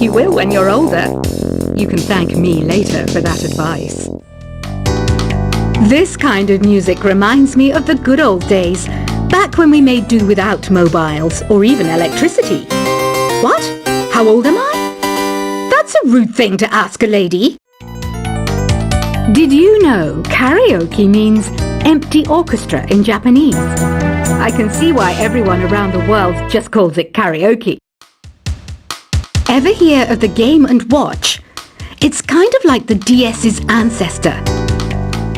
You will when you're older. You can thank me later for that advice. This kind of music reminds me of the good old days, back when we made do without mobiles or even electricity. What? How old am I? That's a rude thing to ask a lady. Did you know karaoke means empty orchestra in Japanese? I can see why everyone around the world just calls it karaoke. Ever hear of the Game & Watch? It's kind of like the DS's ancestor.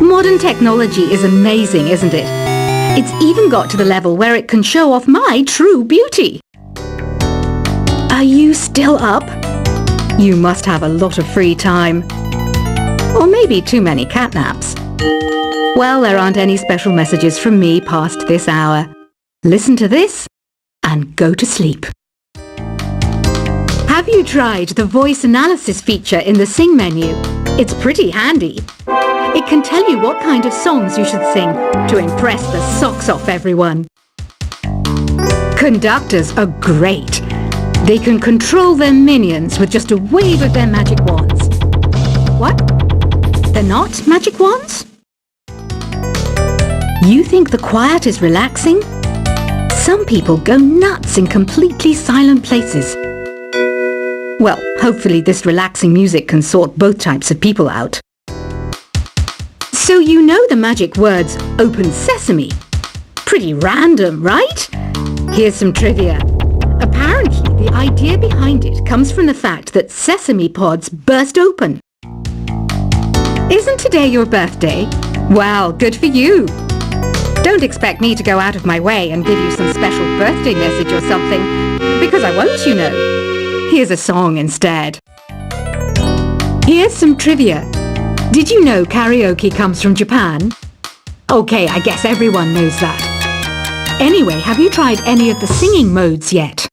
Modern technology is amazing, isn't it? It's even got to the level where it can show off my true beauty. Are you still up? You must have a lot of free time. Or maybe too many catnaps. Well, there aren't any special messages from me past this hour. Listen to this and go to sleep. Have you tried the voice analysis feature in the Sing menu? It's pretty handy. It can tell you what kind of songs you should sing to impress the socks off everyone. Conductors are great. They can control their minions with just a wave of their magic wands. What? They're not magic wands? You think the quiet is relaxing? Some people go nuts in completely silent places. Well, hopefully this relaxing music can sort both types of people out. So you know the magic words "Open Sesame." Pretty random, right? Here's some trivia. Apparently, the idea behind it comes from the fact that sesame pods burst open. Isn't today your birthday? Well, good for you. Don't expect me to go out of my way and give you some special birthday message or something, because I won't, you know. Here's a song instead. Here's some trivia. Did you know karaoke comes from Japan? Okay, I guess everyone knows that. Anyway, have you tried any of the singing modes yet?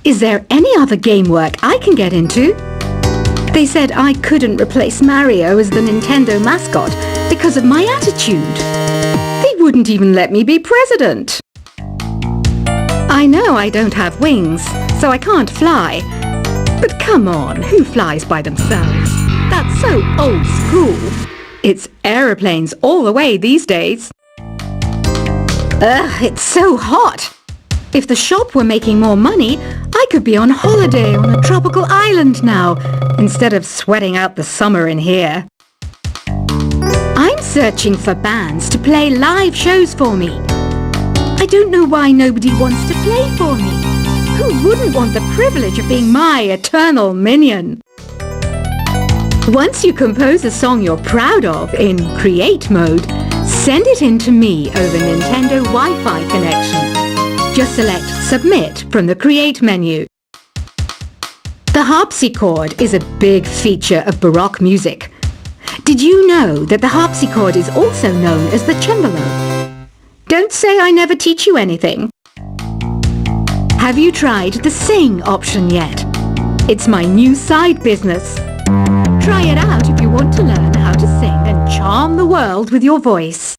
Is there any other game work I can get into? They said I couldn't replace Mario as the Nintendo mascot because of my attitude. They wouldn't even let me be president. I know I don't have wings, so I can't fly. But come on, who flies by themselves? That's so old school. It's aeroplanes all the way these days. Ugh, it's so hot. If the shop were making more money, I could be on holiday on a tropical island now, instead of sweating out the summer in here. I'm searching for bands to play live shows for me. I don't know why nobody wants to play for me. Who wouldn't want the privilege of being my eternal minion? Once you compose a song you're proud of in Create mode, send it in to me over Nintendo Wi-Fi connection. Just select Submit from the Create menu. The harpsichord is a big feature of Baroque music. Did you know that the harpsichord is also known as the cembalo? Don't say I never teach you anything. Have you tried the Sing option yet? It's my new side business. Try it out if you want to learn how to sing and charm the world with your voice.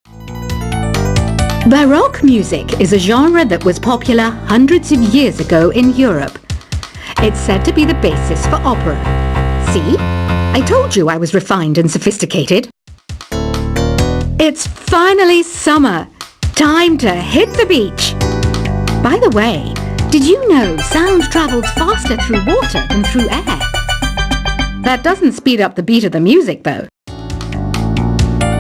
Baroque music is a genre that was popular hundreds of years ago in Europe. It's said to be the basis for opera. See? I told you I was refined and sophisticated. It's finally summer. Time to hit the beach. By the way, did you know sound travels faster through water than through air? That doesn't speed up the beat of the music, though.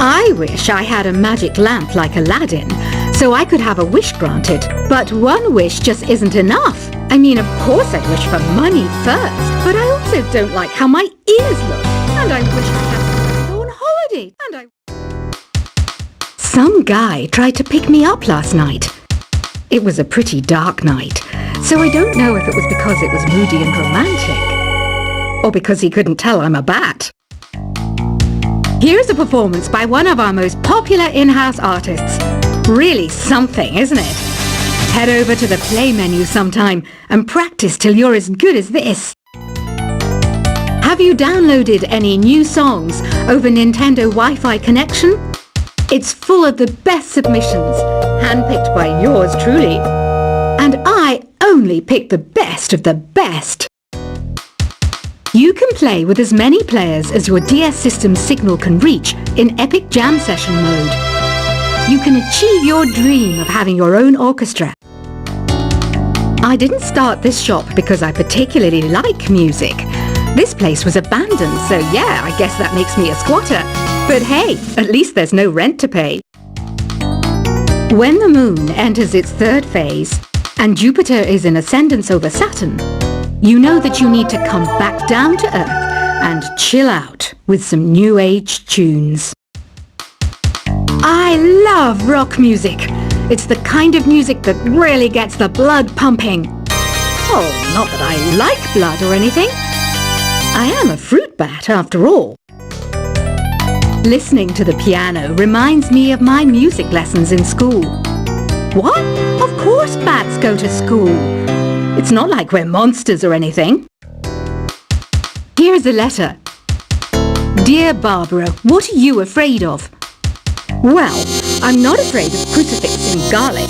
I wish I had a magic lamp like Aladdin, so I could have a wish granted. But one wish just isn't enough. I mean, of course I wish for money first, but I also don't like how my ears look. And I wish I had somewhere to go on holiday. Some guy tried to pick me up last night. It was a pretty dark night, so I don't know if it was because it was moody and romantic, or because he couldn't tell I'm a bat. Here's a performance by one of our most popular in-house artists. Really something, isn't it? Head over to the play menu sometime and practice till you're as good as this. Have you downloaded any new songs over Nintendo Wi-Fi connection? It's full of the best submissions, handpicked by yours truly. And I only pick the best of the best. You can play with as many players as your DS system's signal can reach in Epic Jam Session mode. You can achieve your dream of having your own orchestra. I didn't start this shop because I particularly like music. This place was abandoned, so yeah, I guess that makes me a squatter. But hey, at least there's no rent to pay. When the moon enters its third phase and Jupiter is in ascendance over Saturn, you know that you need to come back down to Earth and chill out with some new age tunes. I love rock music. It's the kind of music that really gets the blood pumping. Oh, not that I like blood or anything. I am a fruit bat after all. Listening to the piano reminds me of my music lessons in school. What? Of course bats go to school. It's not like we're monsters or anything. Here's a letter. Dear Barbara, what are you afraid of? Well, I'm not afraid of crucifix and garlic,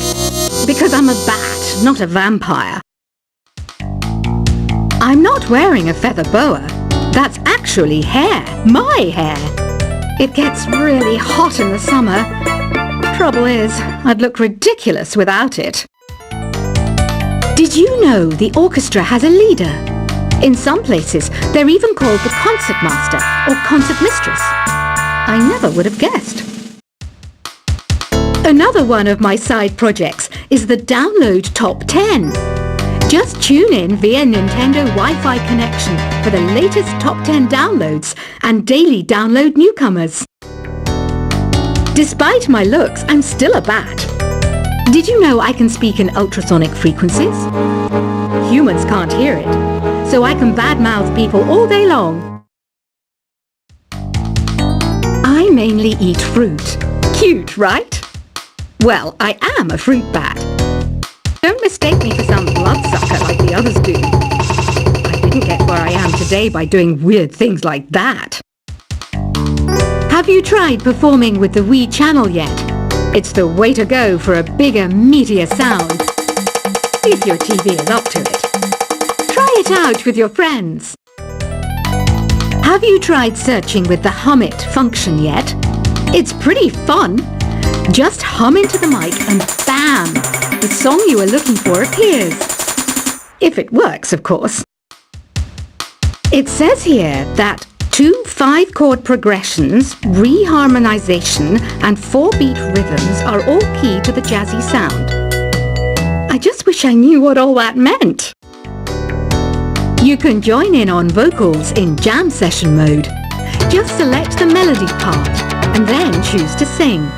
because I'm a bat, not a vampire. I'm not wearing a feather boa. That's actually hair, my hair. It gets really hot in the summer. Trouble is, I'd look ridiculous without it. Did you know the orchestra has a leader? In some places, they're even called the concert master or concert mistress. I never would have guessed. Another one of my side projects is the Download Top 10. Just tune in via Nintendo Wi-Fi connection for the latest Top 10 downloads and daily download newcomers. Despite my looks, I'm still a bat. Did you know I can speak in ultrasonic frequencies? Humans can't hear it, so I can badmouth people all day long. I mainly eat fruit. Cute, right? Well, I am a fruit bat. Don't mistake me for some bloodsucker like the others do. I didn't get where I am today by doing weird things like that. Have you tried performing with the Wii channel yet? It's the way to go for a bigger, meatier sound. If your TV is up to it. Try it out with your friends. Have you tried searching with the Hum It function yet? It's pretty fun. Just hum into the mic and bam! The song you are looking for appears. If it works, of course. It says here that 2 5-chord progressions, reharmonization, and 4-beat rhythms are all key to the jazzy sound. I just wish I knew what all that meant. You can join in on vocals in jam session mode. Just select the melody part and then choose to sing.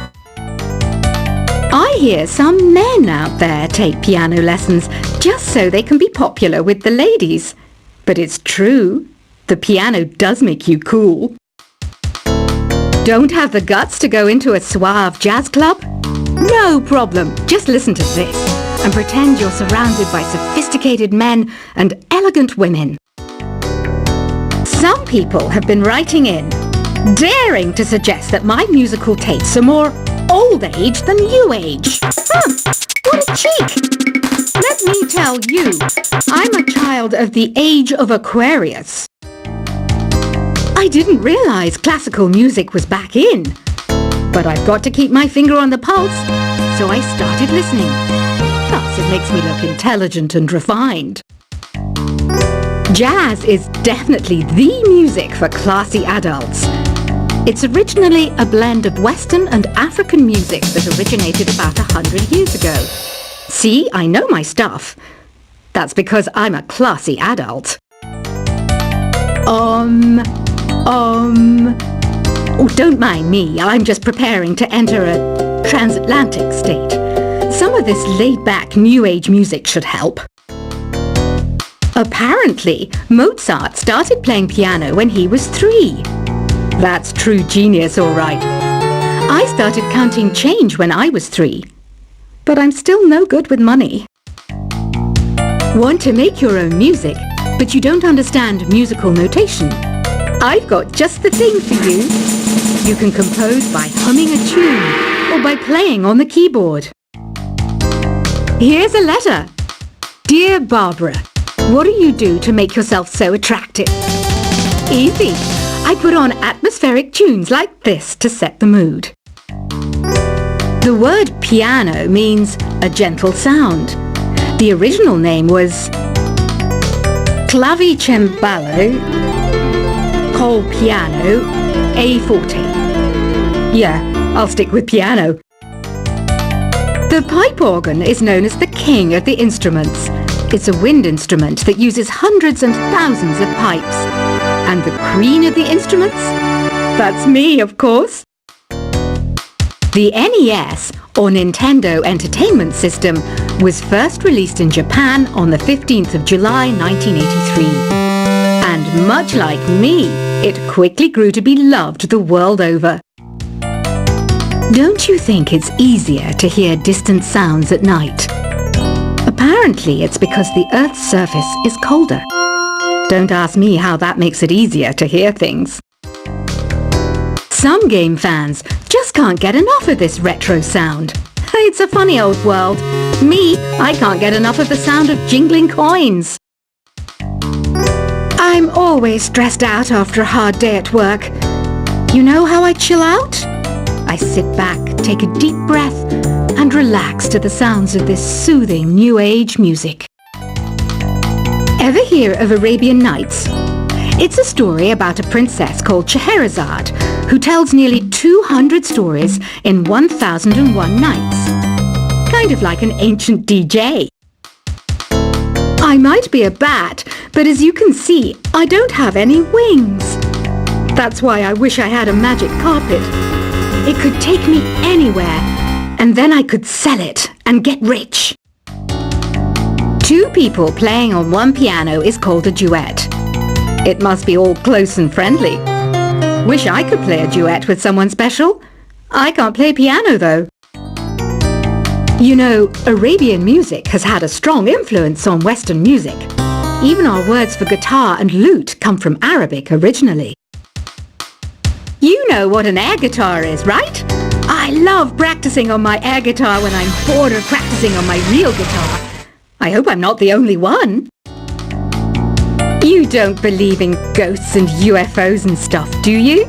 I hear some men out there take piano lessons just so they can be popular with the ladies. But it's true. The piano does make you cool. Don't have the guts to go into a suave jazz club? No problem. Just listen to this and pretend you're surrounded by sophisticated men and elegant women. Some people have been writing in, daring to suggest that my musical tastes are more old age than new age. What a cheek! Let me tell you, I'm a child of the age of Aquarius. I didn't realize classical music was back in. But I've got to keep my finger on the pulse, so I started listening. Plus, it makes me look intelligent and refined. Jazz is definitely the music for classy adults. It's originally a blend of Western and African music that originated about 100 years ago. See, I know my stuff. That's because I'm a classy adult. Oh, don't mind me. I'm just preparing to enter a transatlantic state. Some of this laid-back New Age music should help. Apparently, Mozart started playing piano when he was 3. That's true genius, all right. I started counting change when I was 3. But I'm still no good with money. Want to make your own music, but you don't understand musical notation? I've got just the thing for you. You can compose by humming a tune or by playing on the keyboard. Here's a letter. Dear Barbara, what do you do to make yourself so attractive? Easy. I put on atmospheric tunes like this to set the mood. The word piano means a gentle sound. The original name was clavicembalo col piano a forte. Yeah, I'll stick with piano. The pipe organ is known as the king of the instruments. It's a wind instrument that uses hundreds and thousands of pipes. And the queen of the instruments? That's me, of course. The NES, or Nintendo Entertainment System, was first released in Japan on the 15th of July 1983. And much like me, it quickly grew to be loved the world over. Don't you think it's easier to hear distant sounds at night? Apparently it's because the Earth's surface is colder. Don't ask me how that makes it easier to hear things. Some game fans just can't get enough of this retro sound. It's a funny old world. Me, I can't get enough of the sound of jingling coins. I'm always stressed out after a hard day at work. You know how I chill out? I sit back, take a deep breath, and relax to the sounds of this soothing new age music. Ever hear of Arabian Nights? It's a story about a princess called Scheherazade who tells nearly 200 stories in 1001 nights. Kind of like an ancient DJ. I might be a bat, but as you can see, I don't have any wings. That's why I wish I had a magic carpet. It could take me anywhere, and then I could sell it and get rich. Two people playing on one piano is called a duet. It must be all close and friendly. Wish I could play a duet with someone special. I can't play piano though. You know, Arabian music has had a strong influence on Western music. Even our words for guitar and lute come from Arabic originally. You know what an air guitar is, right? I love practicing on my air guitar when I'm bored of practicing on my real guitar. I hope I'm not the only one. You don't believe in ghosts and UFOs and stuff, do you?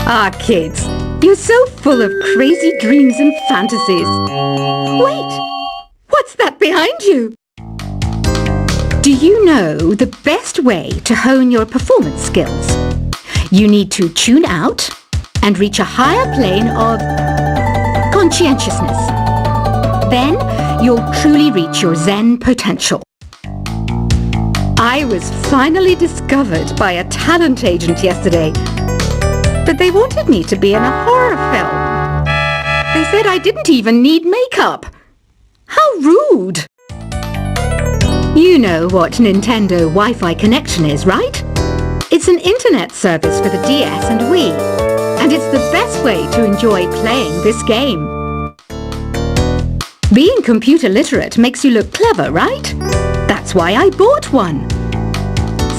Ah, kids, you're so full of crazy dreams and fantasies. Wait, what's that behind you? Do you know the best way to hone your performance skills? You need to tune out and reach a higher plane of conscientiousness. Then you'll truly reach your Zen potential. I was finally discovered by a talent agent yesterday, but they wanted me to be in a horror film. They said I didn't even need makeup. How rude! You know what Nintendo Wi-Fi connection is, right? It's an internet service for the DS and Wii, and it's the best way to enjoy playing this game. Being computer literate makes you look clever, right? That's why I bought one.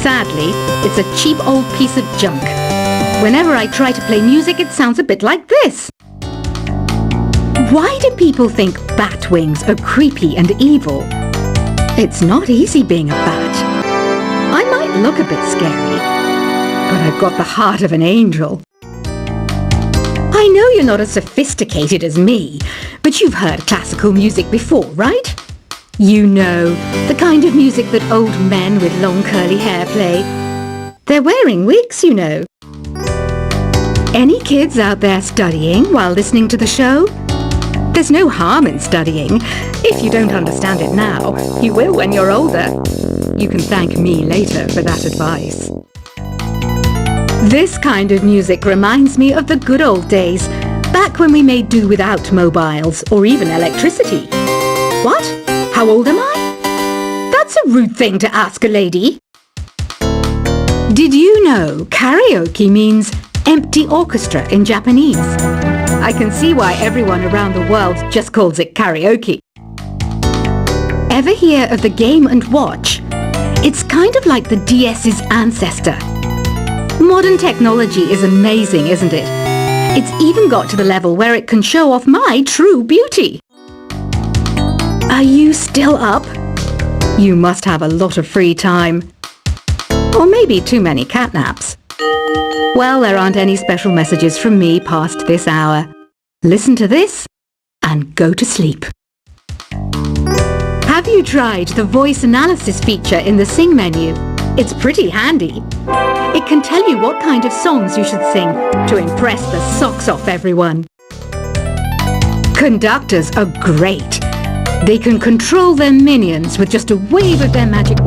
Sadly, it's a cheap old piece of junk. Whenever I try to play music, it sounds a bit like this. Why do people think bat wings are creepy and evil? It's not easy being a bat. I might look a bit scary, but I've got the heart of an angel. I know you're not as sophisticated as me, but you've heard classical music before, right? You know, the kind of music that old men with long curly hair play. They're wearing wigs, you know. Any kids out there studying while listening to the show? There's no harm in studying. If you don't understand it now, you will when you're older. You can thank me later for that advice. This kind of music reminds me of the good old days, back when we made do without mobiles or even electricity. What? How old am I? That's a rude thing to ask a lady. Did you know karaoke means empty orchestra in Japanese? I can see why everyone around the world just calls it karaoke. Ever hear of the Game & Watch? It's kind of like the DS's ancestor. Modern technology is amazing, isn't it? It's even got to the level where it can show off my true beauty. Are you still up? You must have a lot of free time. Or maybe too many catnaps. Well, there aren't any special messages from me past this hour. Listen to this and go to sleep. Have you tried the voice analysis feature in the Sing menu? It's pretty handy. It can tell you what kind of songs you should sing to impress the socks off everyone. Conductors are great. They can control their minions with just a wave of their magic wand.